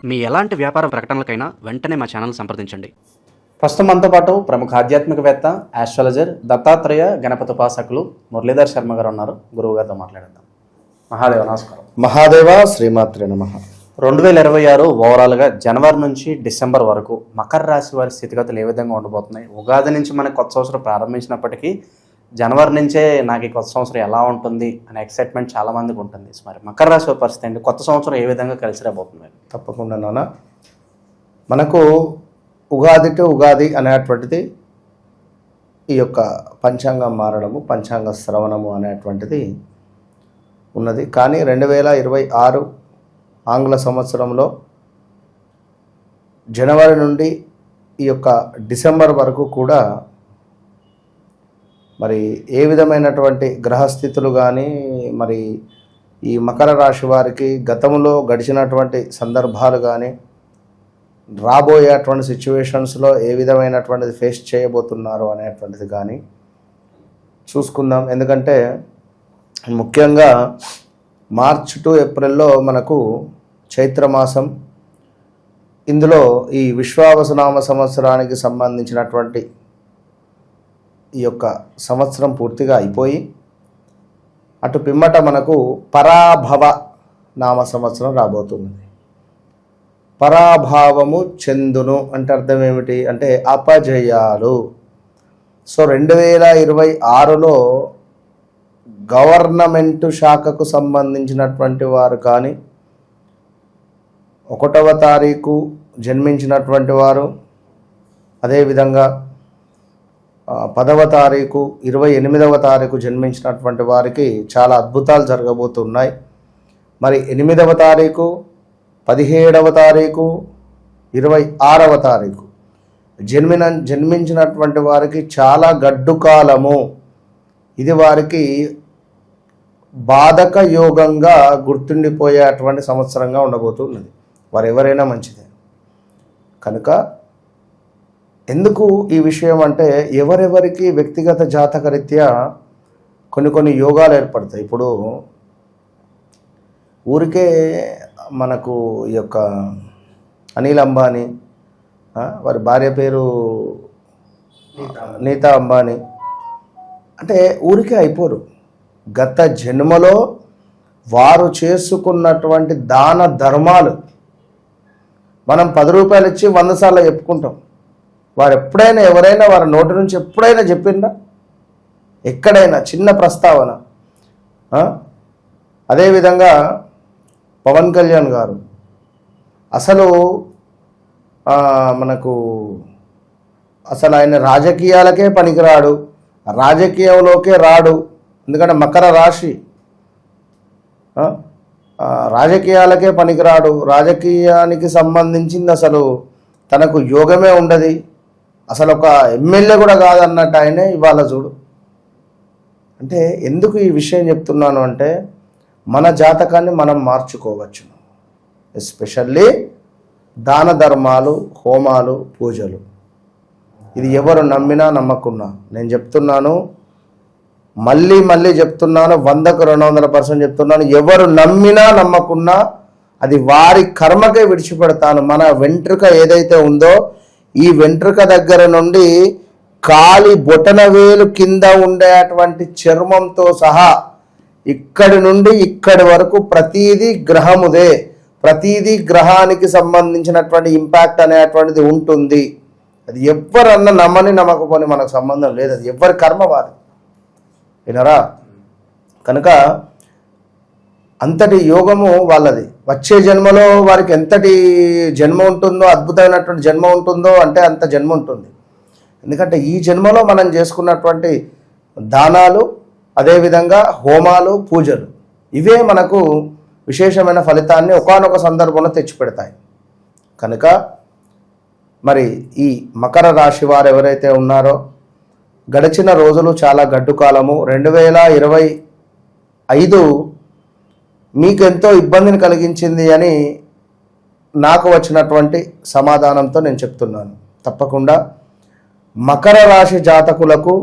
మీ ఎలాంటి వ్యాపార ప్రకటనలకైనా వెంటనే మా ఛానల్ సంప్రదించండి. ప్రస్తుతం మనతో పాటు ప్రముఖ ఆధ్యాత్మికవేత్త, ఆస్ట్రాలజర్, దత్తాత్రేయ గణపతి ఉపాసకులు మురళీధర్ శర్మ గారు ఉన్నారు. గురువు గారితో మాట్లాడదాం. మహాదేవ నమస్కారం. మహాదేవ శ్రీమాత్రే నమః. 2026 ఓవరాల్గా జనవరి నుంచి డిసెంబర్ వరకు మకర రాశి వారి స్థితిగతులు ఏ విధంగా ఉండబోతున్నాయి? ఉగాది నుంచి మనకి కొత్త సంవత్సరం ప్రారంభించినప్పటికీ జనవరి నుంచే నాకు ఈ కొత్త సంవత్సరం ఎలా ఉంటుంది అనే ఎక్సైట్మెంట్ చాలా మందికి ఉంటుంది. మరి మకర రాశి వారి పరిస్థితి ఏంటి? కొత్త సంవత్సరం ఏ విధంగా కలిసి రాబోతుంది? తప్పకుండా నాన్న, మనకు ఉగాది టు ఉగాది అనేటువంటిది ఈ యొక్క పంచాంగం మారడము, పంచాంగ శ్రవణము అనేటువంటిది ఉన్నది. కానీ 2026 ఆంగ్ల సంవత్సరంలో జనవరి నుండి ఈ యొక్క డిసెంబర్ వరకు కూడా మరి ఏ విధమైనటువంటి గ్రహస్థితులు కానీ మరి ఈ మకర రాశి వారికి గతంలో గడిచినటువంటి సందర్భాలు కానీ రాబోయేటువంటి సిచ్యువేషన్స్లో ఏ విధమైనటువంటిది ఫేస్ చేయబోతున్నారు అనేటువంటిది కానీ చూసుకుందాం. ఎందుకంటే ముఖ్యంగా మార్చ్ టు ఏప్రిల్లో మనకు చైత్రమాసం, ఇందులో ఈ విశ్వావసునామ సంవత్సరానికి సంబంధించినటువంటి ఈ యొక్క సంవత్సరం పూర్తిగా అయిపోయి అటు పిమ్మట మనకు పరాభవ నామ సంవత్సరం రాబోతుంది. పరాభావము చెందును అంటే అర్థం ఏమిటి అంటే అపజయాలు. సో 2026లో గవర్నమెంట్ శాఖకు సంబంధించినటువంటి వారు కానీ 1వ తారీఖు జన్మించినటువంటి వారు, అదేవిధంగా 10వ తారీఖు 28వ తారీఖు జన్మించినటువంటి వారికి చాలా అద్భుతాలు జరగబోతున్నాయి. మరి 8వ తారీఖు, 17వ తారీఖు, 26వ తారీఖు జన్మించినటువంటి వారికి చాలా గడ్డు కాలము. ఇది వారికి బాధక యోగంగా గుర్తుండిపోయేటువంటి సంవత్సరంగా ఉండబోతున్నది. వారు ఎవరైనా మంచిదే. కనుక ఎందుకు ఈ విషయం అంటే ఎవరెవరికి వ్యక్తిగత జాతకరీత్యా కొన్ని యోగాలు ఏర్పడతాయి. ఇప్పుడు ఊరికే మనకు ఈ యొక్క అనిల్ అంబానీ, వారి భార్య పేరు నీతా అంబానీ, అంటే ఊరికే అయిపోరు. గత జన్మలో వారు చేసుకున్నటువంటి దాన ధర్మాలు మనం 10 రూపాయలు ఇచ్చి 100 సార్లు చెప్పుకుంటాం. వారు ఎప్పుడైనా ఎవరైనా వారి నోటి నుంచి ఎప్పుడైనా చెప్పిందా? ఎక్కడైనా చిన్న ప్రస్తావన. అదేవిధంగా పవన్ కళ్యాణ్ గారు అసలు ఆయన రాజకీయాలకే పనికిరాడు, రాజకీయంలోకే రాడు. ఎందుకంటే మకర రాశి రాజకీయాలకే పనికిరాడు, రాజకీయానికి సంబంధించింది అసలు తనకు యోగమే ఉండదు, అసలు ఒక ఎమ్మెల్యే కూడా కాదన్నట్టు ఆయనే ఇవాళ చూడు. అంటే ఎందుకు ఈ విషయం చెప్తున్నాను అంటే మన జాతకాన్ని మనం మార్చుకోవచ్చు. ఎస్పెషల్లీ దాన ధర్మాలు, హోమాలు, పూజలు. ఇది ఎవరు నమ్మినా నమ్మకున్నా నేను చెప్తున్నాను, మళ్ళీ చెప్తున్నాను, 100కు 200% చెప్తున్నాను. ఎవరు నమ్మినా నమ్మకున్నా అది వారి కర్మకే విడిచిపెడతాను. మన వెంట్రుక ఏదైతే ఉందో ఈ వెంట్రుక దగ్గర నుండి కాలి బొటన వేలు కింద ఉండేటువంటి చర్మంతో సహా ఇక్కడి నుండి ఇక్కడి వరకు ప్రతీదీ గ్రహముదే. ప్రతీదీ గ్రహానికి సంబంధించినటువంటి ఇంపాక్ట్ అనేటువంటిది ఉంటుంది. అది ఎవరన్నా నమ్మని నమ్మకపోని మనకు సంబంధం లేదు. అది ఎవరి కర్మ వారి, వినరా? కనుక అంతటి యోగము వాళ్ళది. వచ్చే జన్మలో వారికి ఎంతటి జన్మ ఉంటుందో, అద్భుతమైనటువంటి జన్మ ఉంటుందో అంటే అంత జన్మ ఉంటుంది. ఎందుకంటే ఈ జన్మలో మనం చేసుకున్నటువంటి దానాలు, అదేవిధంగా హోమాలు, పూజలు, ఇవే మనకు విశేషమైన ఫలితాన్ని ఒకానొక సందర్భంలో తెచ్చిపెడతాయి. కనుక మరి ఈ మకర రాశి వారు ఎవరైతే ఉన్నారో గడిచిన రోజులు చాలా గడ్డు కాలము. 2025 మీకు ఎంతో ఇబ్బందిని కలిగించింది అని నాకు వచ్చినటువంటి సమాధానంతో నేను చెప్తున్నాను. తప్పకుండా మకర రాశి జాతకులకు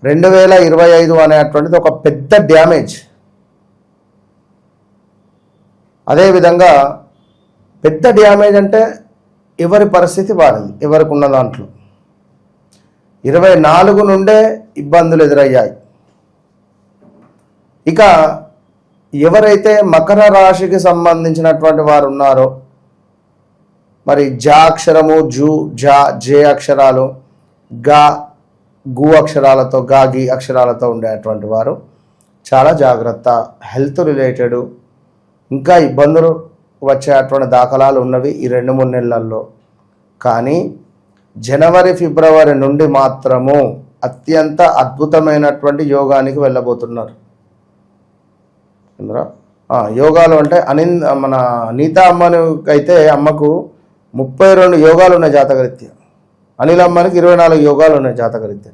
2025 అనేటువంటిది ఒక పెద్ద డ్యామేజ్. అదేవిధంగా పెద్ద డ్యామేజ్ అంటే ఎవరి పరిస్థితి వారిది, ఎవరికి ఉన్న దాంట్లో 24 నుండే ఇబ్బందులు ఎదురయ్యాయి. ఇక ఎవరైతే మకర రాశికి సంబంధించినటువంటి వారు ఉన్నారో, మరి జా అక్షరము, జూ, జా, జే అక్షరాలు, గా, గు అక్షరాలతో, గా, గి అక్షరాలతో ఉండేటువంటి వారు చాలా జాగ్రత్త. హెల్త్ రిలేటెడ్ ఇంకా ఇబ్బందులు వచ్చేటువంటి దాఖలాలు ఉన్నవి ఈ 2-3 నెలల్లో. కానీ జనవరి, ఫిబ్రవరి నుండి మాత్రము అత్యంత అద్భుతమైనటువంటి యోగానికి వెళ్ళబోతున్నారు. యోగాలు అంటే మన నీతా అమ్మకి అయితే అమ్మకు 32 యోగాలు ఉన్నాయి జాతకరీత్యా. అనిల్ అమ్మకి 24 యోగాలు ఉన్నాయి జాతకరీత్యా.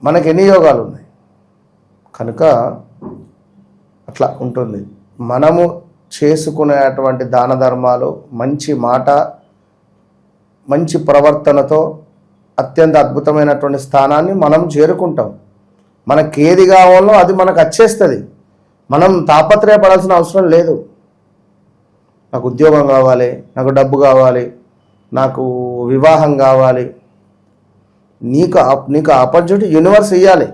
మనకి ఎన్ని యోగాలు ఉన్నాయి? కనుక అట్లా ఉంటుంది. మనము చేసుకునేటువంటి దాన ధర్మాలు, మంచి మాట, మంచి ప్రవర్తనతో అత్యంత అద్భుతమైనటువంటి స్థానాన్ని మనం చేరుకుంటాం. మనకి ఏది కావాలో అది మనకు వచ్చేస్తుంది. మనం తాపత్రయపడాల్సిన అవసరం లేదు. నాకు ఉద్యోగం కావాలి, నాకు డబ్బు కావాలి, నాకు వివాహం కావాలి, నీకు ఆపర్చునిటీ యూనివర్స్ ఇవ్వాలి.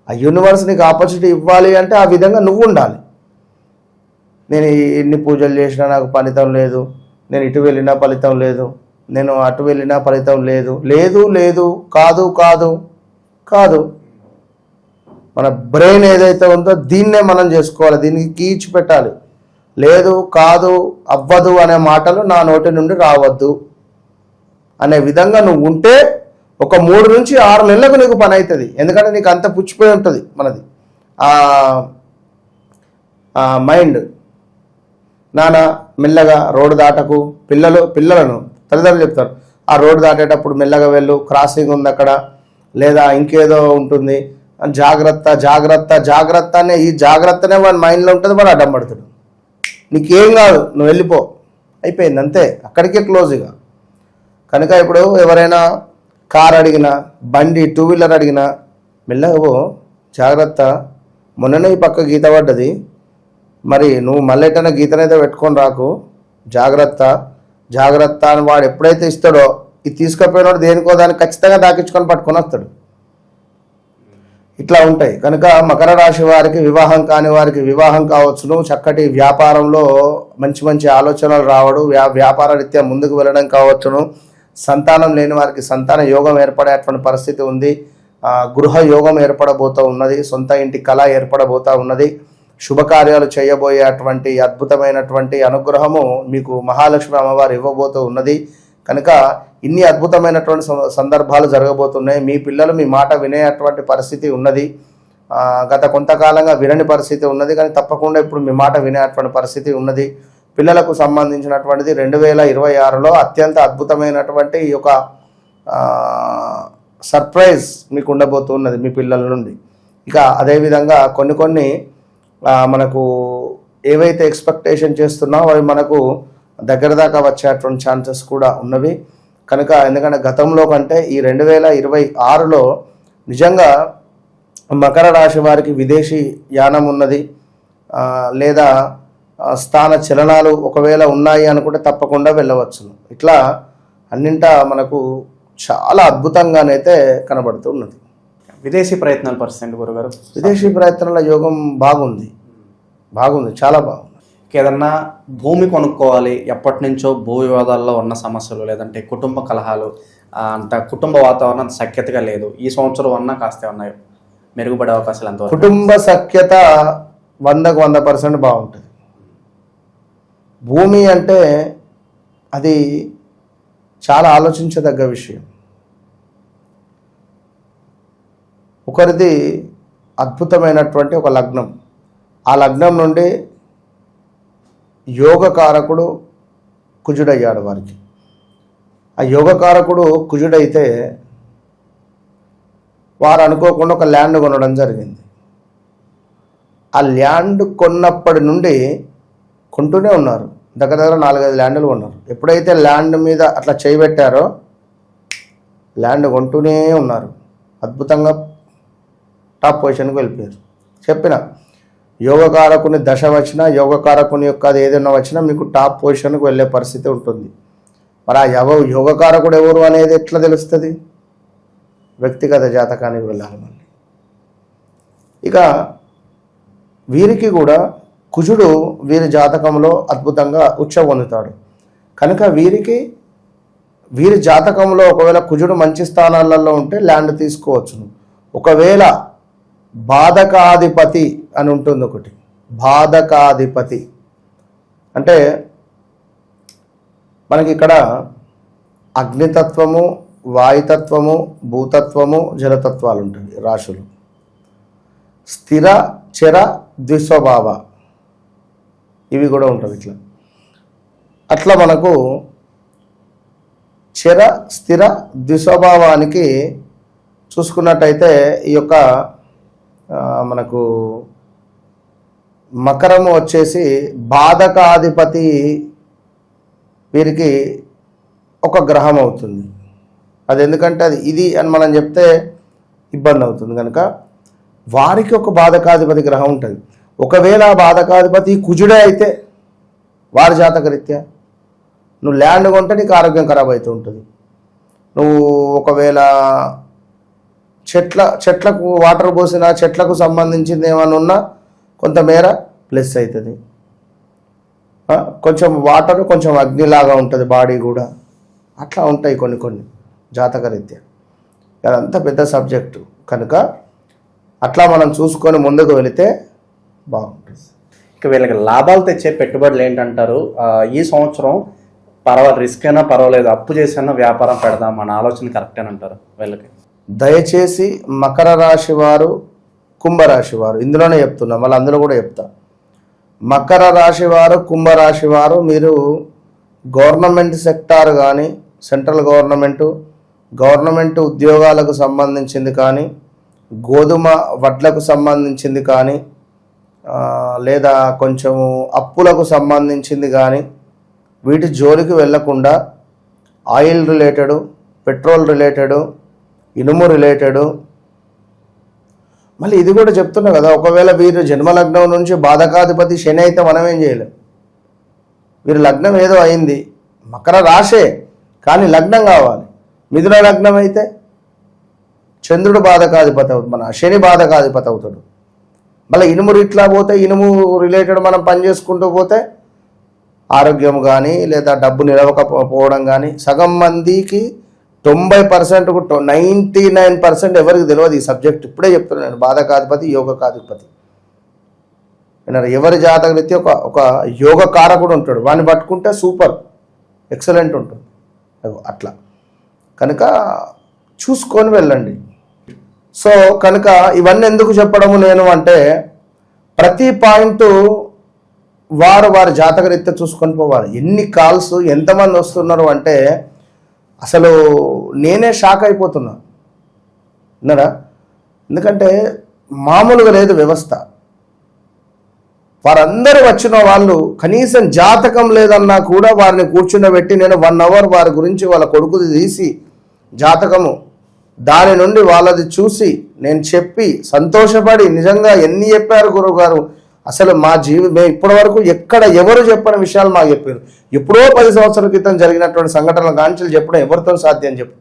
ఆ యూనివర్స్ నీకు ఆపర్చునిటీ ఇవ్వాలి అంటే ఆ విధంగా నువ్వు ఉండాలి. నేను ఎన్ని పూజలు చేసినా నాకు ఫలితం లేదు, నేను ఇటు వెళ్ళినా ఫలితం లేదు, నేను అటు వెళ్ళినా ఫలితం లేదు, లేదు లేదు, కాదు కాదు కాదు. మన బ్రెయిన్ ఏదైతే ఉందో దీన్నే మనం చేసుకోవాలి, దీనికి కీచి పెట్టాలి. లేదు, కాదు, అవ్వదు అనే మాటలు నా నోటి నుండి రావద్దు అనే విధంగా నువ్వు ఉంటే ఒక 3 నుంచి 6 నెలలకు నీకు పని అవుతుంది. ఎందుకంటే నీకు అంత పుచ్చిపోయి ఉంటుంది మనది మైండ్. నాన్న మెల్లగా రోడ్డు దాటకు, పిల్లలను తల్లిదండ్రులు చెప్తారు, ఆ రోడ్డు దాటేటప్పుడు మెల్లగా వెళ్ళు, క్రాసింగ్ ఉంది అక్కడ, లేదా ఇంకేదో ఉంటుంది, జాగ్రత్త జాగ్రత్త జాగ్రత్త అనే ఈ జాగ్రత్తనే వాడి మైండ్లో ఉంటుంది. వాడు అడ్డం పడుతుంది. నీకేం కాదు, నువ్వు వెళ్ళిపో, అయిపోయింది, అంతే, అక్కడికే క్లోజ్గా. కనుక ఇప్పుడు ఎవరైనా కార్ అడిగినా, బండి 2 వీలర్ అడిగినా మెల్లగా జాగ్రత్త, మొన్ననే ఈ పక్క గీత పడ్డది, మరి నువ్వు మళ్ళీ గీతనైతే పెట్టుకొని రాకు, జాగ్రత్త జాగ్రత్త అని వాడు ఎప్పుడైతే ఇస్తాడో, ఇది తీసుకుపోయినాడు దేనికో దాన్ని ఖచ్చితంగా దాకించుకొని పట్టుకొని వస్తాడు. ఇట్లా ఉంటాయి. కనుక మకర రాశి వారికి, వివాహం కాని వారికి వివాహం కావచ్చును, చక్కటి వ్యాపారంలో మంచి మంచి ఆలోచనలు రావడం, వ్యాపార రీత్యా ముందుకు వెళ్ళడం కావచ్చును, సంతానం లేని వారికి సంతాన యోగం ఏర్పడేటువంటి పరిస్థితి ఉంది, గృహ యోగం ఏర్పడబోతూ ఉన్నది, సొంత ఇంటి కళ ఏర్పడబోతూ ఉన్నది, శుభకార్యాలు చేయబోయేటువంటి అద్భుతమైనటువంటి అనుగ్రహము మీకు మహాలక్ష్మి అమ్మవారు ఇవ్వబోతూ ఉన్నది. కనుక ఇన్ని అద్భుతమైనటువంటి సందర్భాలు జరగబోతున్నాయి. మీ పిల్లలు మీ మాట వినేటువంటి పరిస్థితి ఉన్నది. గత కొంతకాలంగా వినని పరిస్థితి ఉన్నది, కానీ తప్పకుండా ఇప్పుడు మీ మాట వినేటువంటి పరిస్థితి ఉన్నది. పిల్లలకు సంబంధించినటువంటిది 2026లో అత్యంత అద్భుతమైనటువంటి ఈ యొక్క సర్ప్రైజ్ మీకు ఉండబోతున్నది మీ పిల్లల నుండి. ఇక అదేవిధంగా కొన్ని మనకు ఏవైతే ఎక్స్పెక్టేషన్ చేస్తున్నామో అవి మనకు దగ్గర దాకా వచ్చేటువంటి ఛాన్సెస్ కూడా ఉన్నవి. కనుక ఎందుకంటే గతంలో కంటే ఈ 2026లో నిజంగా మకర రాశి వారికి విదేశీ యానం ఉన్నది, లేదా స్థాన చలనాలు ఒకవేళ ఉన్నాయి అనుకుంటే తప్పకుండా వెళ్ళవచ్చును. ఇట్లా అన్నింటా మనకు చాలా అద్భుతంగానైతే కనబడుతున్నది. విదేశీ ప్రయత్నాల పరిస్థితి గురుగారు? విదేశీ ప్రయత్నాల యోగం బాగుంది, చాలా బాగుంది. ఏదన్నా భూమి కొనుక్కోవాలి, ఎప్పటి నుంచో భూ వివాదాల్లో ఉన్న సమస్యలు, లేదంటే కుటుంబ కలహాలు, అంత కుటుంబ వాతావరణం సఖ్యతగా లేదు, ఈ సంవత్సరం అన్నా కాస్త ఉన్నాయి, మెరుగుపడే అవకాశాలు ఎంతవరకు? కుటుంబ సఖ్యత 100కు 100% బాగుంటుంది. భూమి అంటే అది చాలా ఆలోచించదగ్గ విషయం. ఒకరిది అద్భుతమైనటువంటి ఒక లగ్నం, ఆ లగ్నం నుండి యోగకారకుడు కుజుడయ్యాడు వారికి. ఆ యోగకారకుడు కుజుడైతే వారు అనుకోకుండా ఒక ల్యాండ్ కొనడం జరిగింది. ఆ ల్యాండ్ కొన్నప్పటి నుండి కొంటూనే ఉన్నారు, దగ్గర 4-5 ల్యాండ్లు కొన్నారు. ఎప్పుడైతే ల్యాండ్ మీద అట్లా చేయబెట్టారో ల్యాండ్ కొంటూనే ఉన్నారు, అద్భుతంగా టాప్ పొజిషన్కి వెళ్ళిపోయారు. చెప్పిన యోగకారకుని దశ వచ్చినా యోగకారకుని యొక్క అది ఏదైనా వచ్చినా మీకు టాప్ పొజిషన్కి వెళ్ళే పరిస్థితి ఉంటుంది. మరి ఆ యోగకారకుడు ఎవరు అనేది ఎట్లా తెలుస్తుంది? వ్యక్తిగత జాతకానికి వెళ్ళాలి మళ్ళీ. ఇక వీరికి కూడా కుజుడు వీరి జాతకంలో అద్భుతంగా ఉచ్చ పొందుతాడు కనుక వీరి జాతకంలో ఒకవేళ కుజుడు మంచి స్థానాలలో ఉంటే ల్యాండ్ తీసుకోవచ్చును. ఒకవేళ బాధకాధిపతి అని ఉంటుంది ఒకటి, బాధకాధిపతి అంటే మనకి ఇక్కడ అగ్నితత్వము, వాయుతత్వము, భూతత్వము, జలతత్వాలు ఉంటాయి రాశులు. స్థిర చర ద్విస్వభావ ఇవి కూడా ఉంటుంది. అట్లా మనకు చర స్థిర ద్విస్వభావానికి చూసుకున్నట్టయితే ఈ యొక్క మనకు మకరము వచ్చేసి బాధకాధిపతి వీరికి ఒక గ్రహం అవుతుంది. అది ఎందుకంటే అది ఇది అని మనం చెప్తే ఇబ్బంది అవుతుంది కనుక వారికి ఒక బాధకాధిపతి గ్రహం ఉంటుంది. ఒకవేళ ఆ బాధకాధిపతి కుజుడే అయితే వారి జాతకరీత్యా నువ్వు ల్యాండ్ కొంటే నీకు ఆరోగ్యం ఖరాబ్ అవుతూ ఉంటుంది. నువ్వు ఒకవేళ చెట్లకు వాటర్ పోసినా చెట్లకు సంబంధించింది ఏమైనా ఉన్నా కొంతమేర ప్లస్ అవుతుంది. కొంచెం వాటర్ కొంచెం అగ్నిలాగా ఉంటుంది బాడీ కూడా. అట్లా ఉంటాయి కొన్ని జాతకరీత్యా. అదంతా పెద్ద సబ్జెక్టు కనుక అట్లా మనం చూసుకొని ముందుకు వెళితే బాగుంటుంది. ఇక వీళ్ళకి లాభాలు తెచ్చే పెట్టుబడులు ఏంటంటారు? ఈ సంవత్సరం రిస్క్ అయినా పర్వాలేదు, అప్పు చేసైనా వ్యాపారం పెడదాం అన్న ఆలోచన కరెక్టేనంటారు వీళ్ళకి? దయచేసి మకర రాశి వారు, కుంభరాశి వారు ఇందులోనే చెప్తున్నా, మళ్ళీ అందులో కూడా చెప్తా. మకర రాశి వారు, కుంభరాశి వారు మీరు గవర్నమెంట్ సెక్టార్ కానీ, సెంట్రల్ గవర్నమెంట్ ఉద్యోగాలకు సంబంధించింది కానీ, గోధుమ వడ్లకు సంబంధించింది కానీ, లేదా కొంచెము అప్పులకు సంబంధించింది కానీ వీటి జోలికి వెళ్ళకుండా ఆయిల్ రిలేటెడు, పెట్రోల్ రిలేటెడు, ఇనుము రిలేటెడు. మళ్ళీ ఇది కూడా చెప్తున్నా కదా, ఒకవేళ వీరు జన్మలగ్నం నుంచి బాధకాధిపతి శని అయితే మనం ఏం చేయలేం. వీరు లగ్నం ఏదో అయింది, మకర రాశే కానీ లగ్నం కావాలి. మిథున లగ్నం అయితే చంద్రుడు బాధకాధిపతి అవుతుంది, మన శని బాధకాధిపతి అవుతాడు. మళ్ళీ ఇనుము ఇట్లా పోతే ఇనుము రిలేటెడ్ మనం పని చేసుకుంటూ పోతే ఆరోగ్యం కానీ లేదా డబ్బు నిలవకపోవడం కానీ సగం మందికి 90% 99% ఎవరికి తెలియదు ఈ సబ్జెక్ట్. ఇప్పుడే చెప్తున్నాను, బాధకాధిపతి యోగకాధిపతి విన్నారు. ఎవరి జాతకరీత్యా ఒక యోగ కారకుడు ఉంటాడు, వాడిని పట్టుకుంటే సూపర్ ఎక్సలెంట్ ఉంటుంది. అట్లా కనుక చూసుకొని వెళ్ళండి. సో కనుక ఇవన్నీ ఎందుకు చెప్పడము నేను అంటే, ప్రతి పాయింట్ వారి జాతకరీత్యా చూసుకొని పోవాలి. ఎన్ని కాల్స్ ఎంతమంది వస్తున్నారు అంటే అసలు నేనే షాక్ అయిపోతున్నా విన్నారా. ఎందుకంటే మామూలుగా లేదు వ్యవస్థ. వారందరూ వచ్చిన వాళ్ళు కనీసం జాతకం లేదన్నా కూడా వారిని కూర్చుండబెట్టి నేను 1 అవర్ వారి గురించి వాళ్ళ కొడుకుది తీసి జాతకము దాని నుండి వాళ్ళది చూసి నేను చెప్పి సంతోషపడి నిజంగా ఎన్ని చెప్పారు గురువుగారు, అసలు మేము ఇప్పటి వరకు ఎక్కడ ఎవరు చెప్పని విషయాలు మాకు చెప్పారు. ఎప్పుడో 10 సంవత్సరాల క్రితం జరిగినటువంటి సంఘటనల గాంచలు చెప్పడం ఎవరితో సాధ్యం చెప్పు.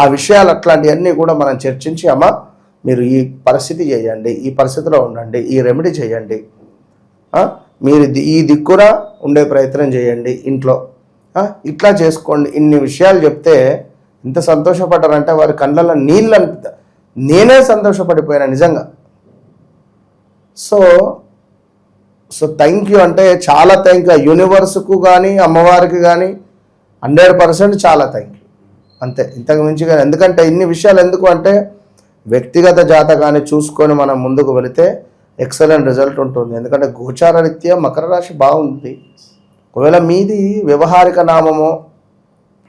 ఆ విషయాలు అట్లాంటివన్నీ కూడా మనం చర్చించి, అమ్మ మీరు ఈ పరిస్థితి చేయండి, ఈ పరిస్థితిలో ఉండండి, ఈ రెమెడీ చేయండి, మీరు ఈ దిక్కున ఉండే ప్రయత్నం చేయండి ఇంట్లో, ఇట్లా చేసుకోండి, ఇన్ని విషయాలు చెప్తే ఎంత సంతోషపడ్డారంటే వారి కళ్ళల్లో నీళ్ళు నేనే సంతోషపడిపోయాను నిజంగా. సో థ్యాంక్ యూ అంటే చాలా థ్యాంక్ యూ యూనివర్స్కు కానీ అమ్మవారికి కానీ 100% చాలా థ్యాంక్ యూ అంతే, ఇంతకు మించి కానీ. ఎందుకంటే ఇన్ని విషయాలు ఎందుకు అంటే వ్యక్తిగత జాతకాన్ని చూసుకొని మనం ముందుకు వెళితే ఎక్సలెంట్ రిజల్ట్ ఉంటుంది. ఎందుకంటే గోచార రీత్యా మకర రాశి బాగుంది. ఒకవేళ మీది వ్యవహారిక నామమో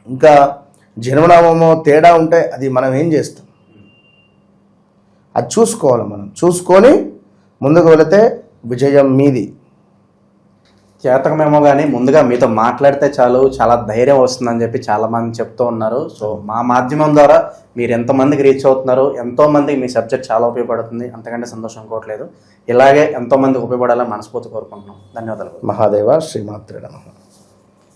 ఇంకా జన్మనామమో తేడా ఉంటే అది మనం ఏం చేస్తాం, అది చూసుకోవాలి. మనం చూసుకొని ముందుకు వెళితే విజయం మీది. చేతకమేమో కానీ ముందుగా మీతో మాట్లాడితే చాలు, చాలా ధైర్యం వస్తుందని చెప్పి చాలామంది చెప్తూ ఉన్నారు. సో మా మాధ్యమం ద్వారా మీరు ఎంతమందికి రీచ్ అవుతున్నారు, ఎంతోమందికి మీ సబ్జెక్ట్ చాలా ఉపయోగపడుతుంది, అంతకంటే సంతోషం అనుకోవట్లేదు. ఇలాగే ఎంతోమందికి ఉపయోగపడాలని మనస్ఫూర్తి కోరుకుంటున్నాం. ధన్యవాదాలు. మహాదేవ శ్రీమాత్రే నమః.